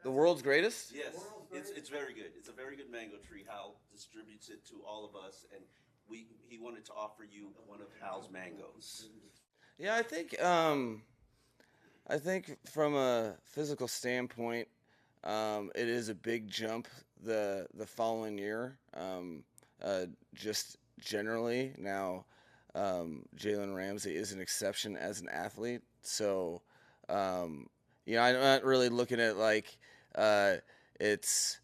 The world's greatest? Yes, it's very good. It's a very good mango tree. Hal distributes it to all of us, and he wanted to offer you one of Hal's mangoes. Yeah, I think from a physical standpoint, it is a big jump the following year. Just generally now, Jalen Ramsey is an exception as an athlete. So, um, I'm not really looking at like uh, it's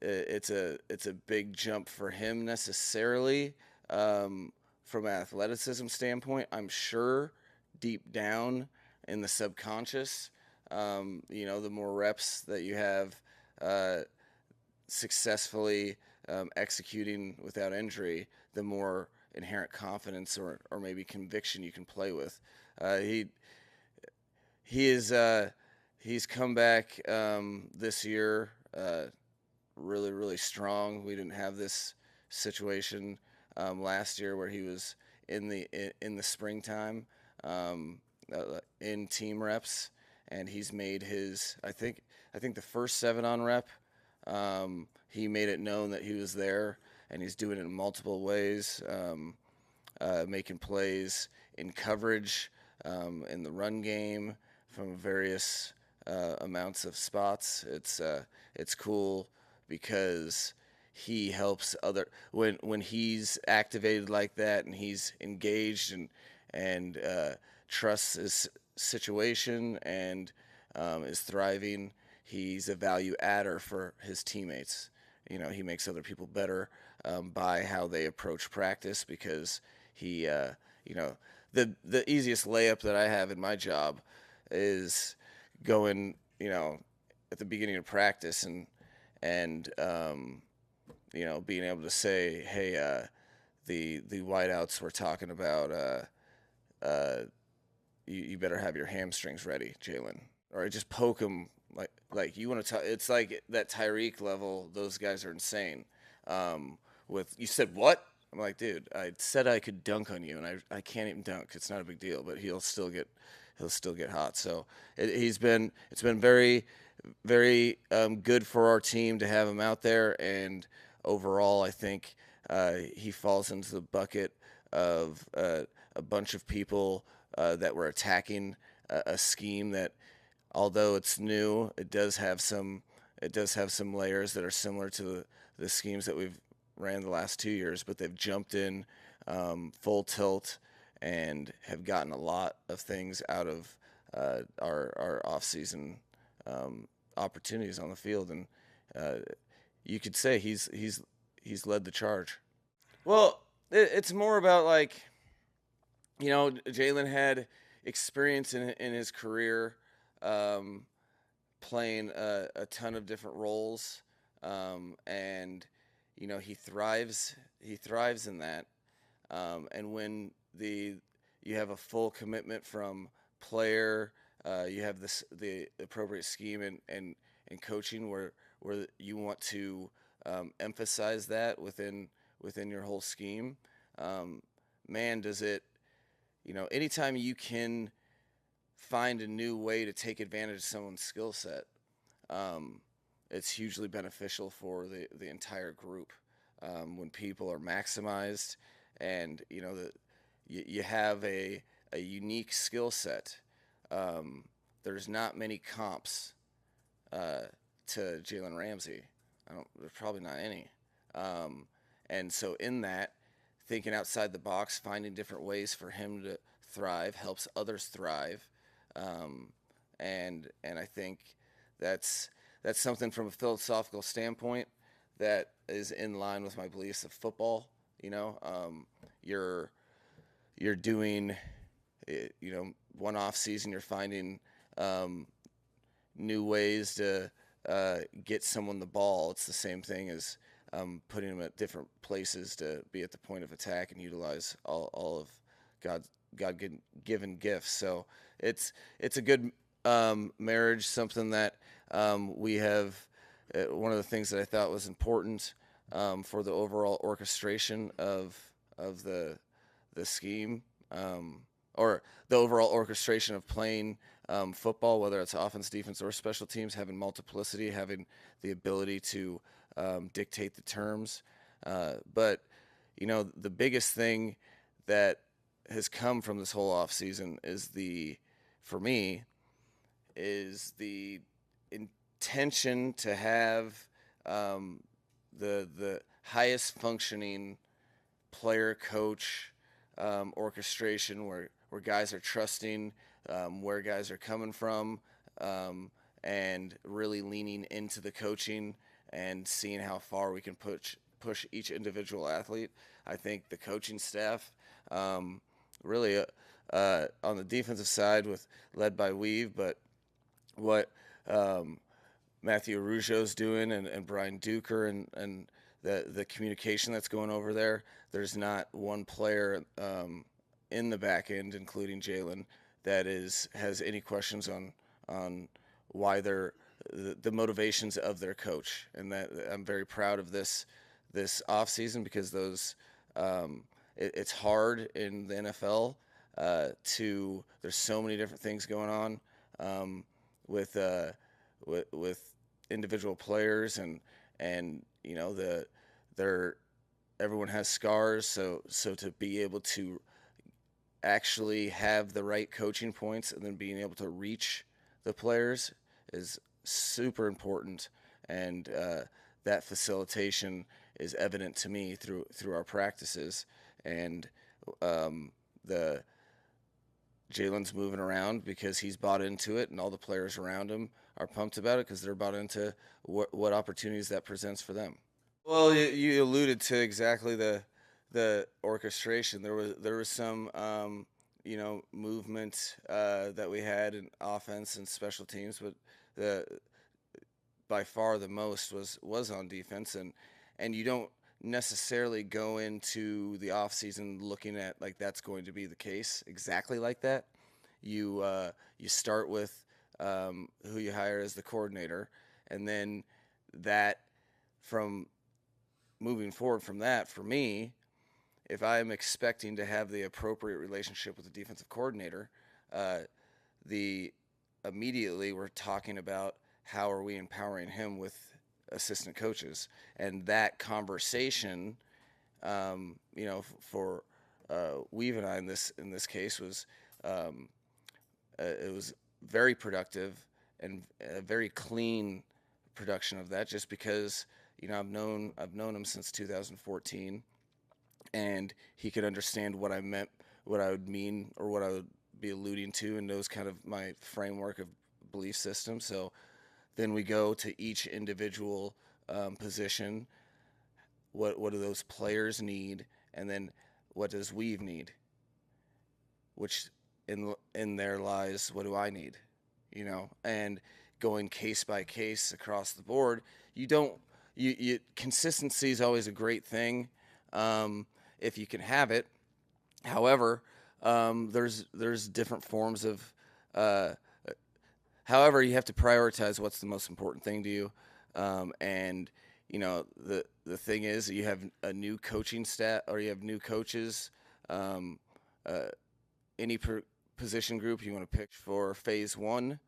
it's a big jump for him necessarily. Um, from an athleticism standpoint, I'm sure deep down in the subconscious, the more reps that you have uh, successfully executing without injury, the more inherent confidence or maybe conviction you can play with. Uh, he he is he's come back this year really strong. We didn't have this situation last year where he was in the springtime in team reps, and he's made his. I think the first 7 on rep, he made it known that he was there, and he's doing it in multiple ways, making plays in coverage, in the run game from various amounts of spots. It's cool because he helps other when he's activated like that and he's engaged and trusts his situation and is thriving. He's a value adder for his teammates. He makes other people better by how they approach practice because he, the easiest layup that I have in my job is going, at the beginning of practice and being able to say, hey, the wideouts were talking about, you better have your hamstrings ready, Jalen, or I just poke him like you want to. It's like that Tyreek level. Those guys are insane. With you said what? I'm like, dude, I said I could dunk on you, and I can't even dunk. It's not a big deal, but he'll still get hot. So it's been very good for our team to have him out there, and overall, I think he falls into the bucket of a bunch of people that were attacking a scheme that, although it's new, it does have some layers that are similar to the schemes that we've ran the last 2 years, but they've jumped in full tilt and have gotten a lot of things out of our off-season opportunities on the field, and you could say he's led the charge. Well, it's more about like Jalen had experience in his career, um, playing a ton of different roles, and he thrives in that. And when you have a full commitment from player, you have the appropriate scheme and coaching where you want to emphasize that within your whole scheme. Man, does it anytime you can find a new way to take advantage of someone's skill set, um, it's hugely beneficial for the entire group. When people are maximized and you have a unique skill set, there's not many comps to Jalen Ramsey. There's probably not any. Um, and so in that, thinking outside the box, finding different ways for him to thrive helps others thrive. Um, and I think that's that's something from a philosophical standpoint that is in line with my beliefs of football. You're doing, one off season, you're finding new ways to get someone the ball. It's the same thing as putting them at different places to be at the point of attack and utilize all of God given gifts. So it's a good marriage, something that we have. One of the things that I thought was important for the overall orchestration of the scheme, or the overall orchestration of playing football, whether it's offense, defense, or special teams, having multiplicity, having the ability to dictate the terms. But the biggest thing that has come from this whole offseason is for me, is the intention to have the highest functioning player coach orchestration where guys are trusting where guys are coming from, and really leaning into the coaching and seeing how far we can push each individual athlete. I think the coaching staff, really, on the defensive side, led by Weave, but what Matthew Arujo's doing, and Brian Duker, and the communication that's going over there. There's not one player in the back end, including Jalen, that has any questions on why the motivations of their coach, and that I'm very proud of this off season, because it's hard in the NFL there's so many different things going on with individual players, and everyone has scars, so to be able to actually have the right coaching points and then being able to reach the players is super important, and that facilitation is evident to me through our practices, and the Jalen's moving around because he's bought into it, and all the players around him are pumped about it because they're bought into what opportunities that presents for them. Well, you alluded to exactly the orchestration. There was some movement that we had in offense and special teams, but the by far the most was on defense, and you don't necessarily go into the off season looking at like that's going to be the case exactly like that. You start with who you hire as the coordinator, and then that from moving forward from that, for me, if I'm expecting to have the appropriate relationship with the defensive coordinator, the immediately we're talking about how are we empowering him with assistant coaches, and that conversation, for Weave and I in this case it was very productive and a very clean production of that, just because I've known him since 2014, and he could understand what I meant, what I would mean, or what I would be alluding to, and knows kind of my framework of belief system. So then we go to each individual position. What do those players need, and then what does Weave need? Which in there lies what do I need, and going case by case across the board. Consistency is always a great thing if you can have it. However, there's different forms of. However, you have to prioritize what's the most important thing to you, and the thing is, you have a new coaching staff, or you have new coaches. Any position group you want to pick for phase one,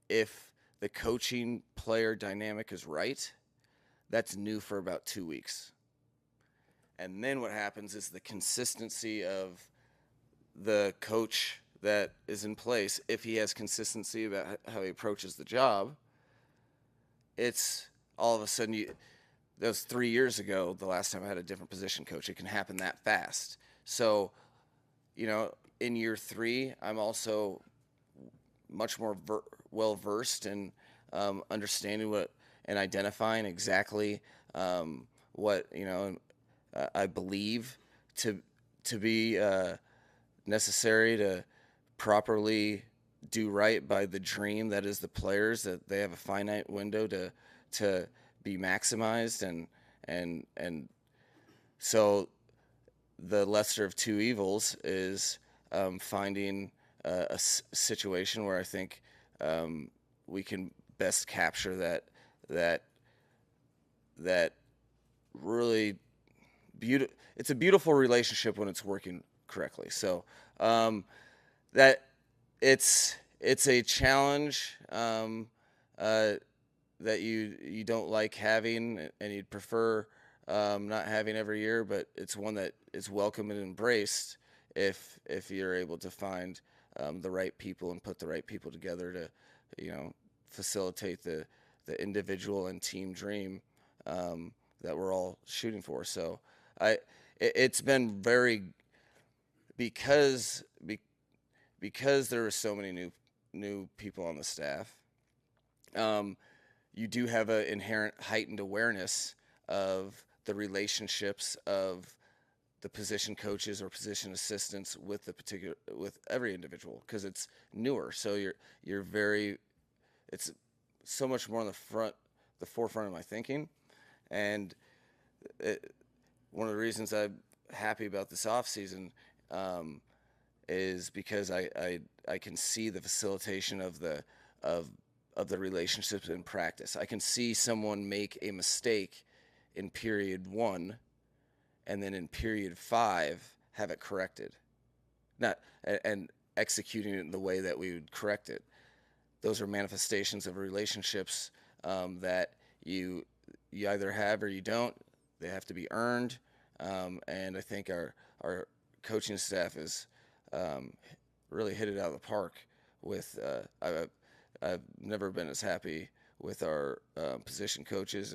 if the coaching player dynamic is right, that's new for about 2 weeks. And then what happens is the consistency of the coach that is in place, if he has consistency about how he approaches the job, it's all of a sudden that was 3 years ago, the last time I had a different position coach. It can happen that fast. So, in year 3, I'm also much more well versed in understanding and identifying exactly what I believe to be necessary to properly do right by the dream that is the players, that they have a finite window to be maximized, and so the lesser of two evils is finding a situation where I think we can best capture that really beautiful. It's a beautiful relationship when it's working correctly. So that it's a challenge uh, that you don't like having, and you'd prefer not having every year, but it's one that is welcome and embraced if you're able to find the right people and put the right people together to, you know, facilitate the individual and team dream that we're all shooting for. So I it's been very because be, because there are so many new people on the staff. Um, you do have an inherent heightened awareness of the relationships of the position coaches or position assistants with with every individual because it's newer. So you're very it's so much more on the forefront of my thinking, and it, one of the reasons I'm happy about this off season is because I can see the facilitation of of the relationships in practice. I can see someone make a mistake in period 1 and then in period 5 have it corrected. Not and executing it in the way that we would correct it. Those are manifestations of relationships that you either have or you don't. They have to be earned, and I think our coaching staff is um, really hit it out of the park. With I've never been as happy with our position coaches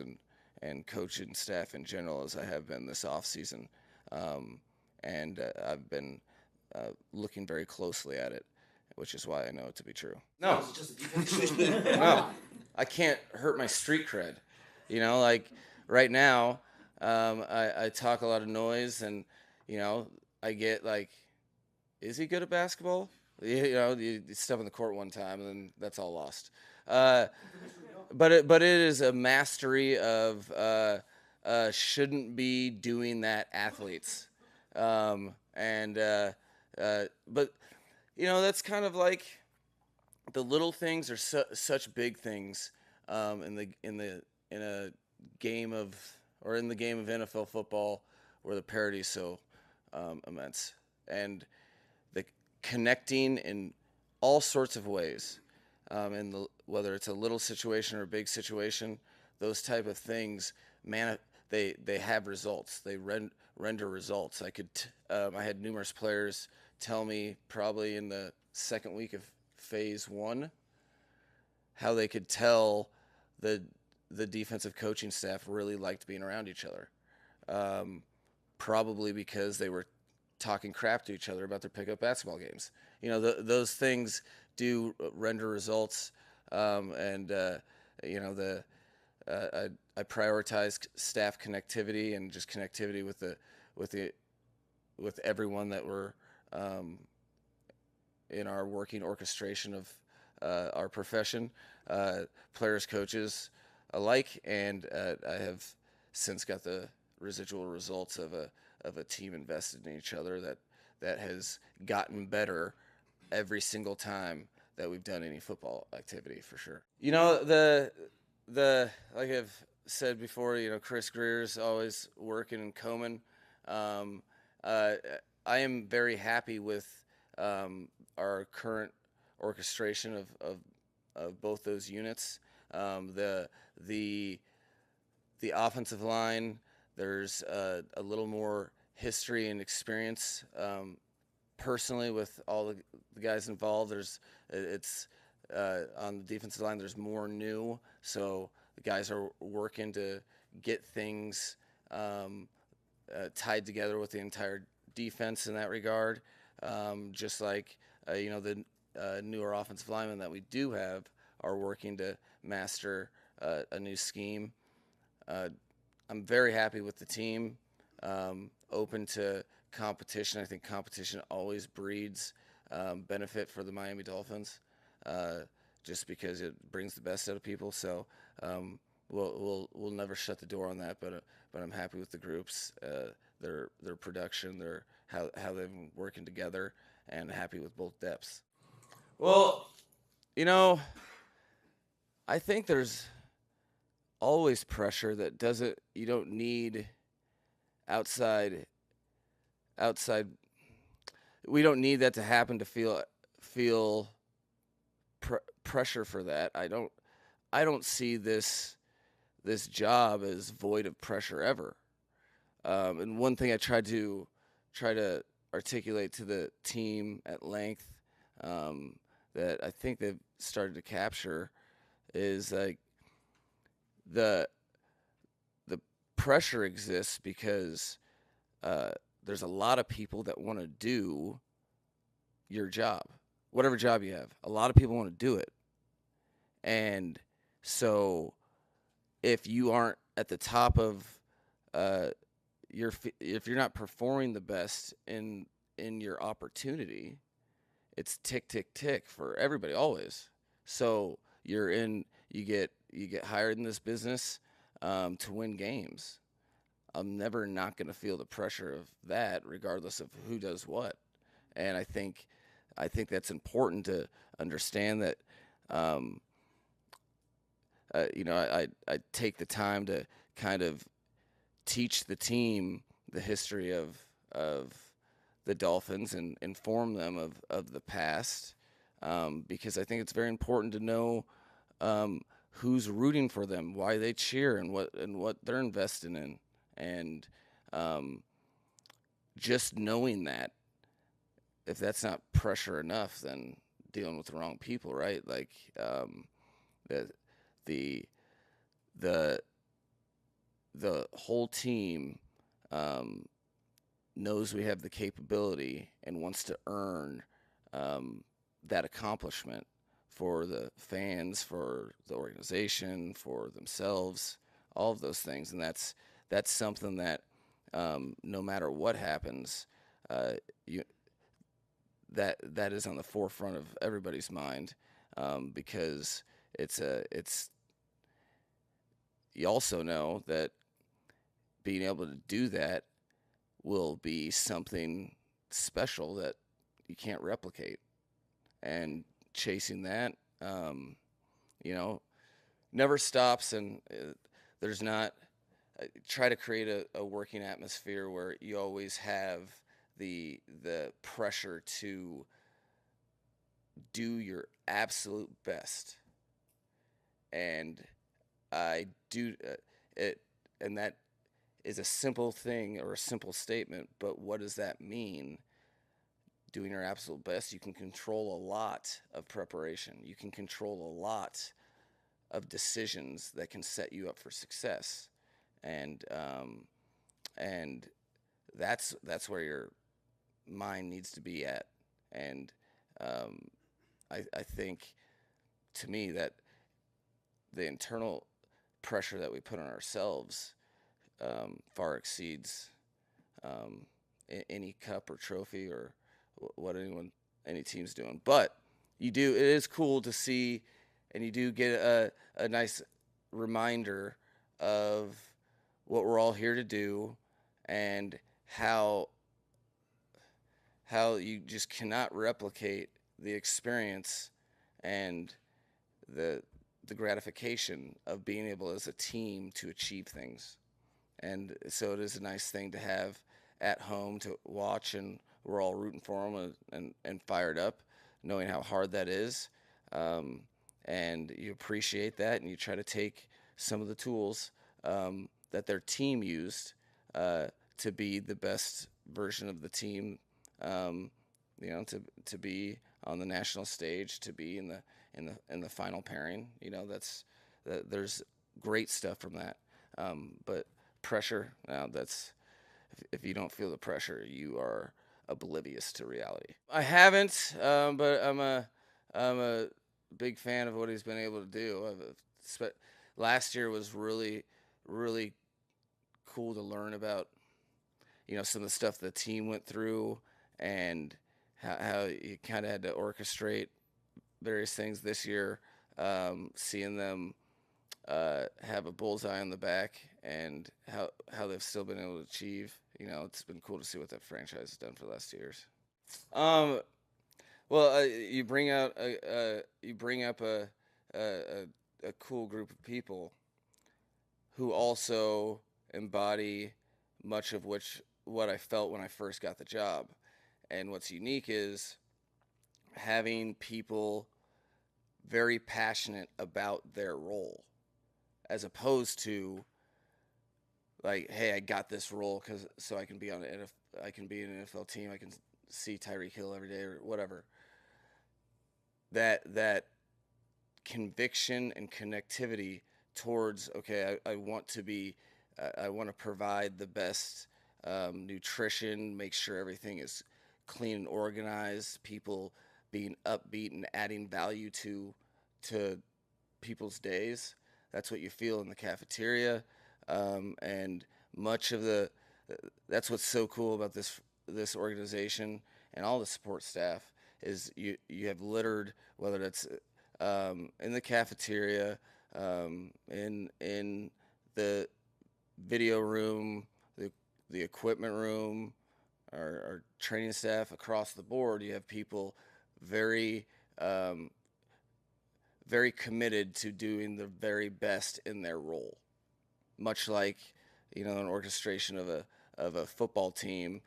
and coaching staff in general as I have been this off season, and I've been looking very closely at it, which is why I know it to be true. No, no, I can't hurt my street cred. You know, like right now, I talk a lot of noise, and you know, I get like, is he good at basketball? You know, you step on the court one time, and then that's all lost. Uh, but it is a mastery of shouldn't be doing that athletes, and but you know that's kind of like the little things are such big things in a game of or in the game of NFL football where the parity is so immense and the connecting in all sorts of ways and whether it's a little situation or a big situation, those type of things, man, they have results. They render results. I had numerous players tell me probably in the second week of phase 1 how they could tell the the defensive coaching staff really liked being around each other. Probably because they were talking crap to each other about their pickup basketball games. You know, those things do render results, and you know I prioritize staff connectivity and just connectivity with the with everyone that were in our working orchestration of our profession, players, coaches alike, and I have since got the residual results of a team invested in each other that has gotten better every single time that we've done any football activity for sure. You know the like I've said before, you know Chris Greer's always working in Komen. Um, uh, I am very happy with our current orchestration of both those units. The the offensive line, there's a little more history and experience personally with all the guys involved. It's on the defensive line. There's more new, so the guys are working to get things tied together with the entire defense in that regard. Just like you know the newer offensive linemen that we do have are working to master a new scheme. I'm very happy with the team. Open to competition. I think competition always breeds benefit for the Miami Dolphins, just because it brings the best out of people. So we'll never shut the door on that. But I'm happy with the groups, their production, their how they've been working together, and happy with both depths. Well, you know, I think there's always pressure that doesn't you don't need outside outside we don't need that to happen to feel pressure for that. I don't see this job as void of pressure ever. And one thing I try to articulate to the team at length, um, that I think they've started to capture is like the the pressure exists because uh, there's a lot of people that want to do your job, whatever job you have. A lot of people want to do it, and so if you aren't at the top of uh, if you're not performing the best in your opportunity, it's tick tick tick for everybody always. So you get hired in this business to win games. I'm never not going to feel the pressure of that, regardless of who does what. And I think that's important to understand that. Um, I take the time to kind of teach the team the history of the Dolphins and inform them of the past, because I think it's very important to know who's rooting for them, why they cheer, and what they're invested in, and um, just knowing that, if that's not pressure enough, then dealing with the wrong people, right? Like the the the the whole team um, knows we have the capability and wants to earn um, that accomplishment for the fans, for the organization, for themselves, all of those things, and that's something that no matter what happens, uh, you that is on the forefront of everybody's mind, because it's you also know that being able to do that will be something special that you can't replicate. And chasing that, um, you know, never stops. And there's not, try to create a working atmosphere where you always have the pressure to do your absolute best. And I do it, and that is a simple thing or a simple statement, but what does that mean? Doing your absolute best, you can control a lot of preparation. You can control a lot of decisions that can set you up for success, and and that's where your mind needs to be at. And um, I think, to me, that the internal pressure that we put on ourselves far exceeds any cup or trophy or what any team's doing. But it is cool to see, and you do get a nice reminder of what we're all here to do, and how you just cannot replicate the experience and the the gratification of being able as a team to achieve things. And so it is a nice thing to have at home to watch, and we're all rooting for them, and fired up, knowing how hard that is. Um, and you appreciate that, and you try to take some of the tools that their team used to be the best version of the team. Um, to be on the national stage, to be in the final pairing. There's great stuff from that. But pressure, now that's if you don't feel the pressure, you are oblivious to reality. I haven't, but I'm a big fan of what he's been able to do. Last year was really really cool to learn about, some of the stuff the team went through, and how you kind of had to orchestrate various things this year. Seeing them have a bullseye on the back, and how they've still been able to achieve. It's been cool to see what that franchise has done for the last 2 years. Um, well, you bring up a a cool group of people who also embody much of what I felt when I first got the job. And what's unique is having people very passionate about their role, as opposed to like, hey, I got this role because so I can be on an I can be in an NFL team, I can see Tyreek Hill every day or whatever. That conviction and connectivity towards, okay, I want to be, I want to provide the best nutrition, make sure everything is clean and organized, people being upbeat and adding value to people's days. That's what you feel in the cafeteria, and much of the that's what's so cool about this organization and all the support staff is you have littered, whether that's in the cafeteria, in the video room, the equipment room, our training staff across the board. You have people very um, very committed to doing the very best in their role, much like an orchestration of a football team.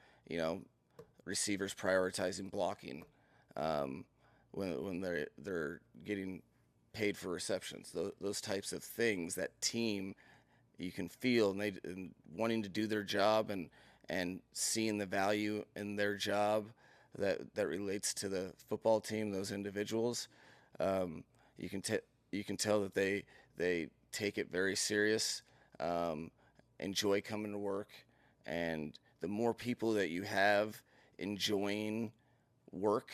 Receivers prioritizing blocking when they're getting paid for receptions. Those types of things, that team, you can feel, and wanting to do their job and seeing the value in their job that relates to the football team, those individuals. Um, you can you can tell that they take it very serious, um, enjoy coming to work, and the more people that you have enjoying work,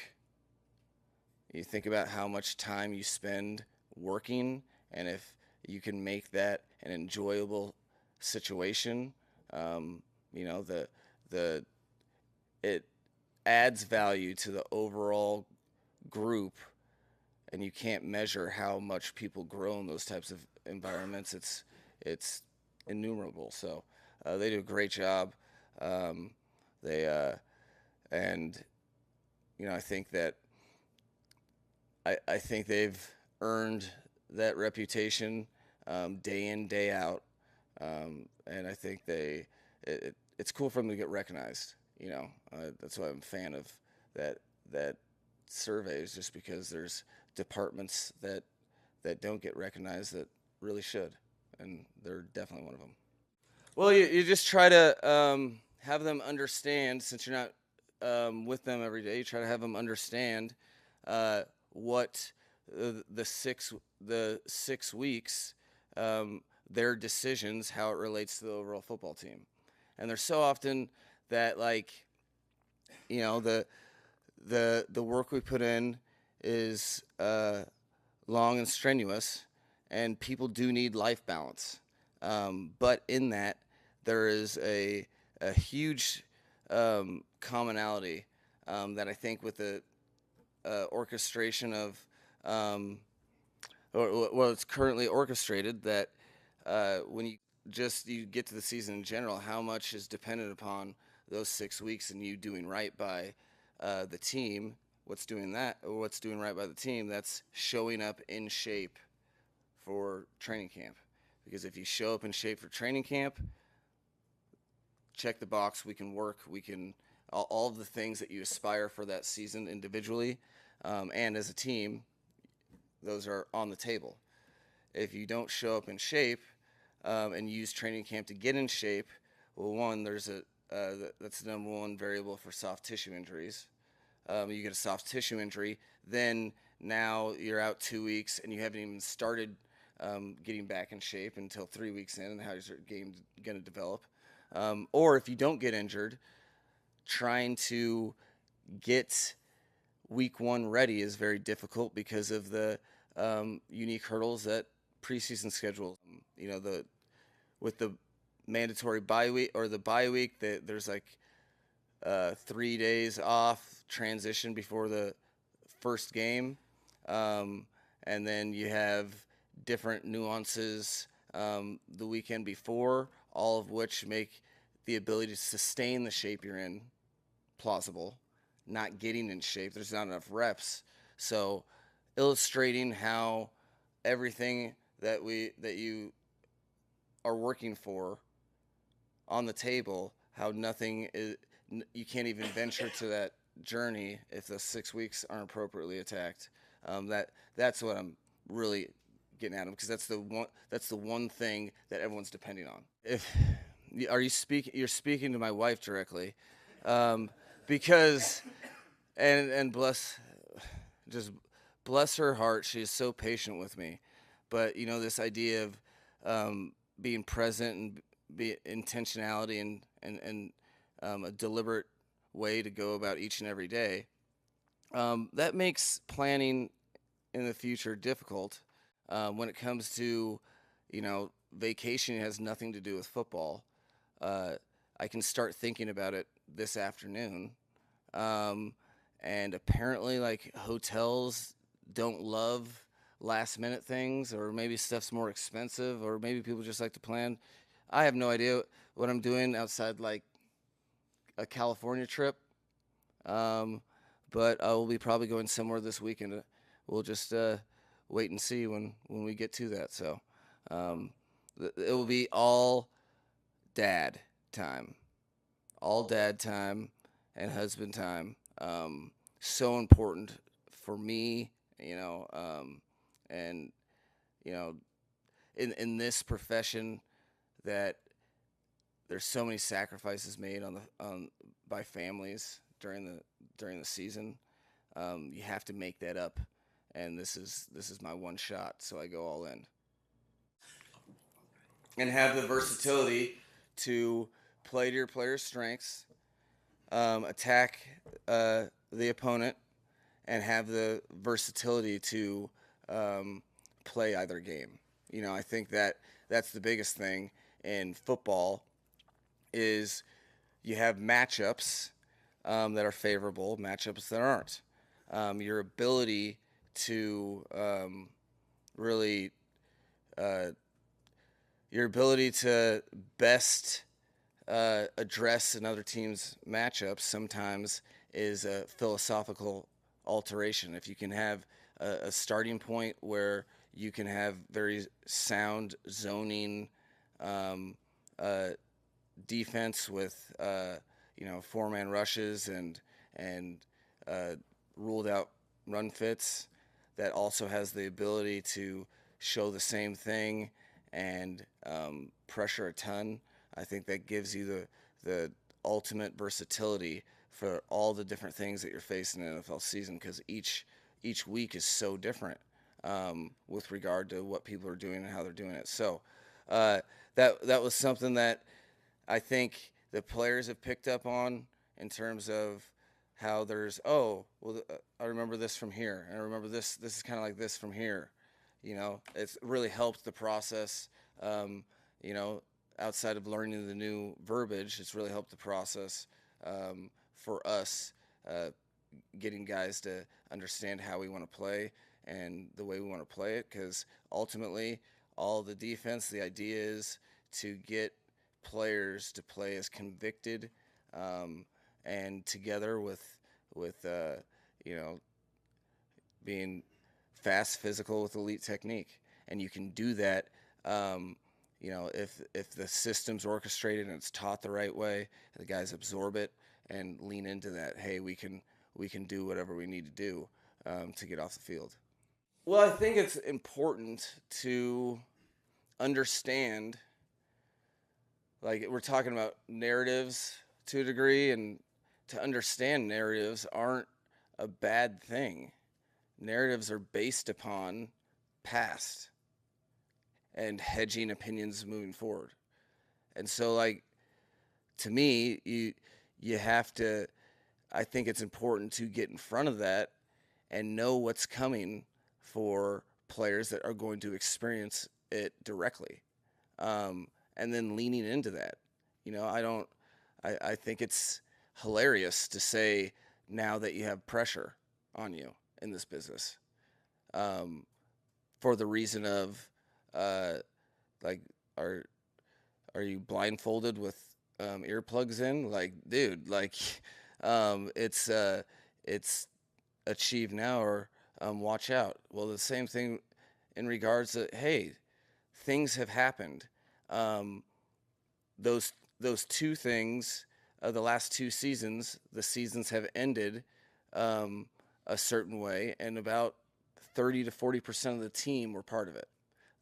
you think about how much time you spend working, and if you can make that an enjoyable situation, um, the it adds value to the overall group, and you can't measure how much people grow in those types of environments. It's innumerable. So they do a great job. Um, they and I think that I think they've earned that reputation day in, day out, and I think it's cool for them to get recognized. That's why I'm a fan of that surveys, just because there's departments that don't get recognized that really should, and they're definitely one of them. Well, you just try to have them understand, since you're not with them every day. You try to have them understand what the 6 weeks, their decisions, how it relates to the overall football team. And there's so often that, like, the work we put in is long and strenuous, and people do need life balance. But in that, there is a huge commonality that I think with the orchestration of, well, it's currently orchestrated, that when you get to the season in general, how much is dependent upon those 6 weeks and you doing right by the team. What's doing right by the team? That's showing up in shape for training camp. Because if you show up in shape for training camp, check the box. We can work. We can all of the things that you aspire for that season individually, and as a team, those are on the table. If you don't show up in shape and use training camp to get in shape, well, one, that's the number one variable for soft tissue injuries. You get a soft tissue injury, then now you're out 2 weeks and you haven't even started getting back in shape until 3 weeks in, and how is your game going to develop? Or if you don't get injured, trying to get week one ready is very difficult because of the unique hurdles that preseason schedule. With the mandatory bye week, or the bye week, there's like 3 days off transition before the first game, and then you have different nuances the weekend before, all of which make the ability to sustain the shape you're in plausible. Not getting in shape, there's not enough reps. So illustrating how everything that you are working for on the table, how nothing is, you can't even venture to that journey if the 6 weeks aren't appropriately attacked. That's what I'm really getting at him, because that's the one thing that everyone's depending on. If you're speaking to my wife directly, um, because and just bless her heart, she is so patient with me. But this idea of being present and be intentionality and a deliberate way to go about each and every day, that makes planning in the future difficult. When it comes to, vacation has nothing to do with football. Uh, I can start thinking about it this afternoon. Um, and apparently, like, hotels don't love last minute things, or maybe stuff's more expensive, or maybe people just like to plan. I have no idea what I'm doing outside, like, a California trip. Um, but I will be probably going somewhere this weekend. We'll just wait and see when we get to that. So um, it will be all dad time, all dad time and husband time. So important for me, and you know, in this profession, that there's so many sacrifices made on by families during the season. You have to make that up, and this is my one shot, so I go all in and have the versatility to play to your player's strengths, attack the opponent, and have the versatility to play either game. I think that that's the biggest thing in football is you have matchups that are favorable, matchups that aren't. Your ability to really, uh, your ability to best address another team's matchups sometimes is a philosophical alteration. If you can have a starting point where you can have very sound zoning um, uh, defense with four-man rushes and uh, ruled out run fits, that also has the ability to show the same thing and pressure a ton. I think that gives you the ultimate versatility for all the different things that you're facing in the NFL season, because each week is so different with regard to what people are doing and how they're doing it. So uh, that was something that I think the players have picked up on, in terms of how there's, I remember this from here, and I remember this is kind of like this from here. It's really helped the process. Um, you know, Outside of learning the new verbiage, it's really helped the process for us uh, getting guys to understand how we want to play and the way we want to play it. Because ultimately, all the defense, the idea is to get players to play as convicted um, and together with you know being fast, physical with elite technique, and you can do that. If the system's orchestrated and it's taught the right way, the guys absorb it and lean into that. Hey, we can do whatever we need to do to get off the field. Well, I think it's important to understand, like, we're talking about narratives to a degree, and to understand narratives aren't a bad thing. Narratives are based upon past and hedging opinions moving forward. And so, like, to me, you have to, I think it's important to get in front of that and know what's coming for players that are going to experience it directly, and then leaning into that. I think it's hilarious to say now that you have pressure on you in this business, um, for the reason of, uh, like, are are you blindfolded with earplugs in? Like, dude, like, it's achieve now or watch out. Well, the same thing in regards to, hey, things have happened. Um, those two things, the last two seasons, the seasons have ended a certain way, and about 30 to 40% of the team were part of it.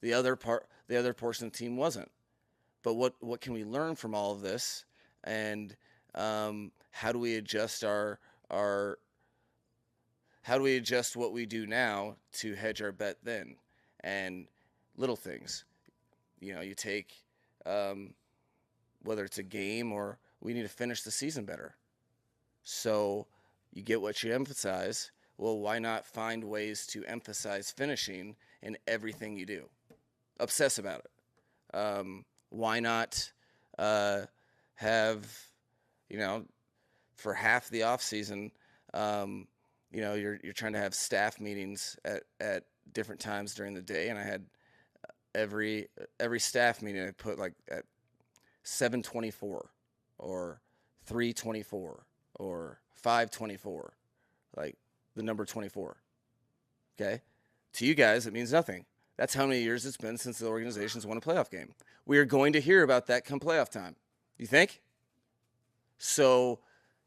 The other portion of the team wasn't. But what can we learn from all of this, and how do we adjust our how do we adjust what we do now to hedge our bet then? And little things, you take whether it's a game or we need to finish the season better. So you get what you emphasize. Well, why not find ways to emphasize finishing in everything you do? Obsess about it. Why not have, for half the off season, you're trying to have staff meetings at different times during the day, and I had every staff meeting I put like at 7:24 or 3:24 or 5:24, like the number 24. Okay, to you guys it means nothing. That's how many years it's been since the organization's won a playoff game. We are going to hear about that come playoff time. You think? So,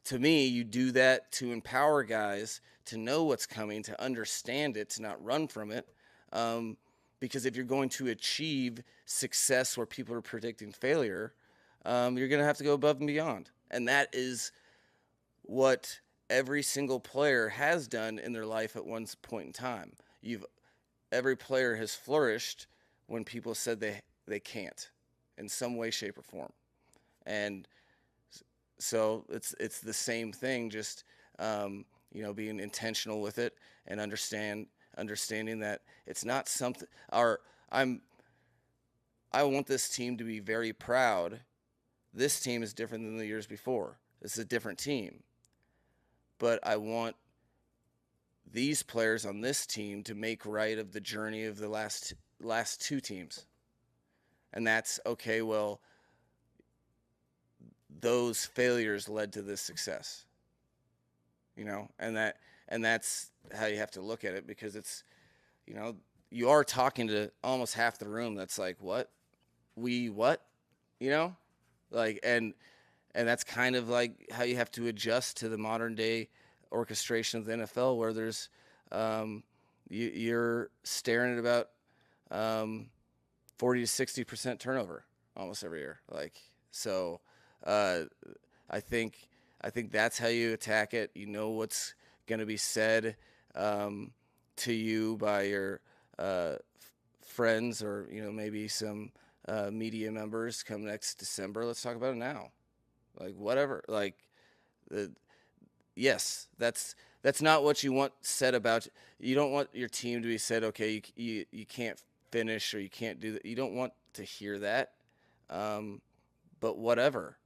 to me, you do that to empower guys to know what's coming, to understand it, to not run from it. Because if you're going to achieve success where people are predicting failure, you're going to have to go above and beyond. And that is what every single player has done in their life at one point in time. Every player has flourished when people said they can't in some way, shape, or form. And so it's the same thing, just being intentional with it and understanding that it's not something. I want this team to be very proud. This team is different than the years before. It's a different team, but I want these players on this team to make right of the journey of the last two teams. And that's okay. Well, those failures led to this success, and that's how you have to look at it, because it's, you are talking to almost half the room that's like, what, like, and that's kind of like how you have to adjust to the modern day orchestration of the NFL, where there's you're staring at about 40 to 60% turnover almost every year. Like, so I think that's how you attack it. You know what's going to be said to you by your friends, or maybe some media members come next December. Let's talk about it now. Like, whatever. Like, yes, that's not what you want said about. You don't want your team to be said, okay, you can't finish, or you can't do that. You don't want to hear that. But whatever.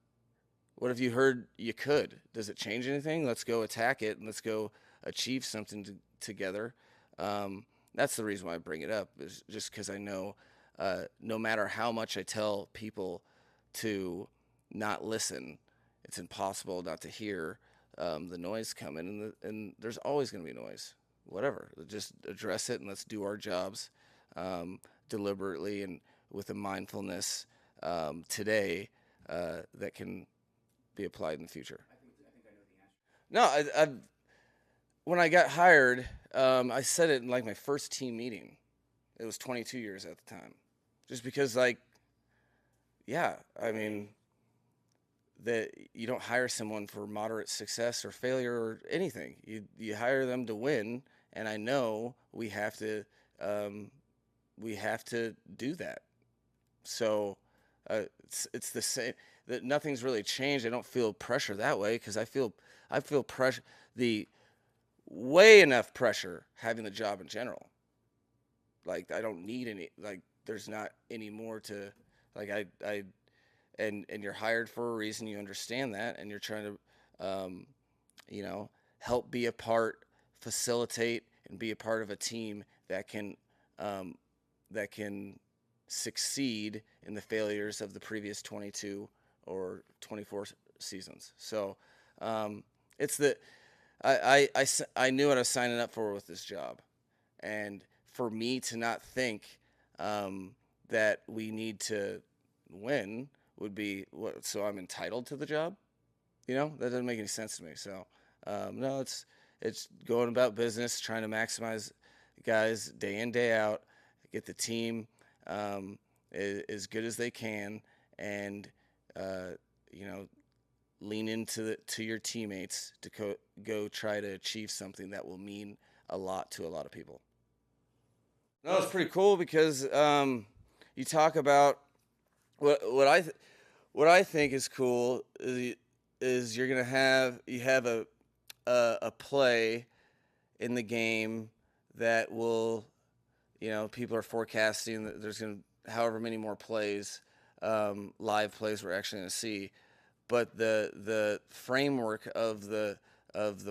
What if you heard you could? Does it change anything? Let's go attack it, and let's go achieve something together. That's the reason why I bring it up, is just because I know no matter how much I tell people to not listen, it's impossible not to hear the noise coming, and there's always going to be noise. Whatever. Just address it, and let's do our jobs deliberately and with a mindfulness today that can be applied in the future. I think I know the answer. No, when I got hired, I said it in like my first team meeting. It was 22 years at the time, just because, like, yeah, I mean, that you don't hire someone for moderate success or failure or anything. You hire them to win, and I know we have to do that. So it's the same. That nothing's really changed. I don't feel pressure that way, because I feel pressure, the way enough pressure having the job in general. Like, I don't need any, like, there's not any more to, like, and you're hired for a reason. You understand that, and you're trying to help be a part, facilitate, and be a part of a team that can succeed in the failures of the previous 22 or 24 seasons. So it's the I knew what I was signing up for with this job, and for me to not think that we need to win would be what. So I'm entitled to the job. That doesn't make any sense to me. So no, it's going about business, trying to maximize guys day in, day out, get the team as good as they can, and you know, lean to your teammates to go try to achieve something that will mean a lot to a lot of people. No, it's pretty cool because you talk about what I think is cool is you're gonna have a play in the game that will, people are forecasting that there's gonna however many more plays, live plays we're actually gonna see, but the framework of the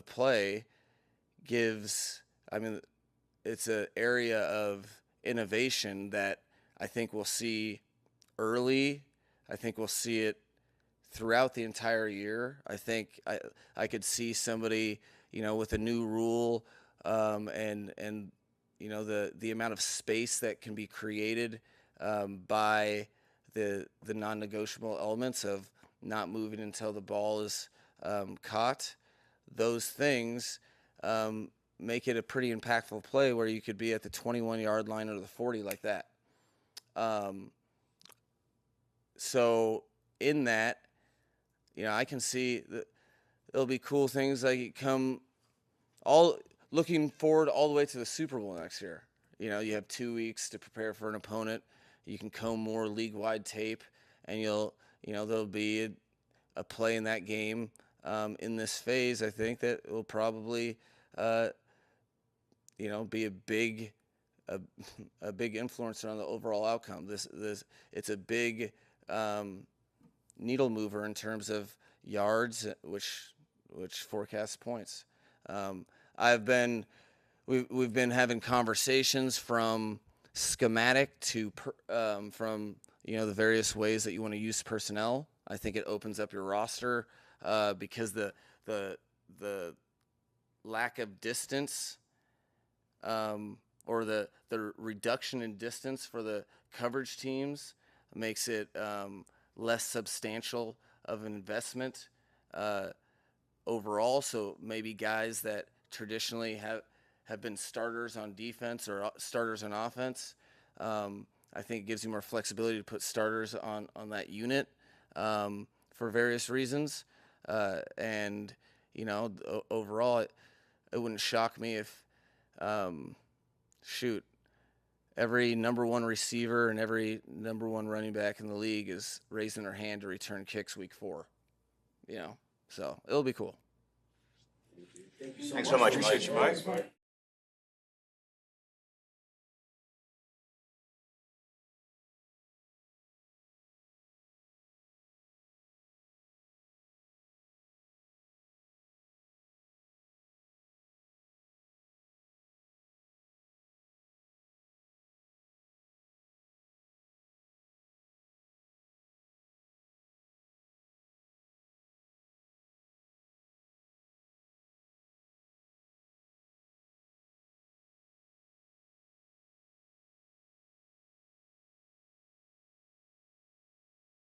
play gives, I mean, it's an area of innovation that I think we'll see early. I think we'll see it throughout the entire year. I think I could see somebody, with a new rule, and the amount of space that can be created by the non-negotiable elements of not moving until the ball is caught. Those things make it a pretty impactful play where you could be at the 21-yard line or the 40 like that. So in that, I can see that it'll be cool things like looking forward all the way to the Super Bowl next year. You have 2 weeks to prepare for an opponent. You can comb more league-wide tape, and there'll be a play in that game in this phase. I think that will probably, be a big influencer on the overall outcome. It's a big needle mover in terms of yards, which forecasts points. We've been having conversations from schematic to from the various ways that you want to use personnel. I think it opens up your roster because the lack of distance or the reduction in distance for the coverage teams makes it less substantial of an investment overall. So maybe guys that traditionally have been starters on defense or starters on offense, I think it gives you more flexibility to put starters on that unit for various reasons. And overall, it wouldn't shock me if every number one receiver and every number one running back in the league is raising their hand to return kicks week 4. So it'll be cool. Thanks so much. Appreciate you, Mike.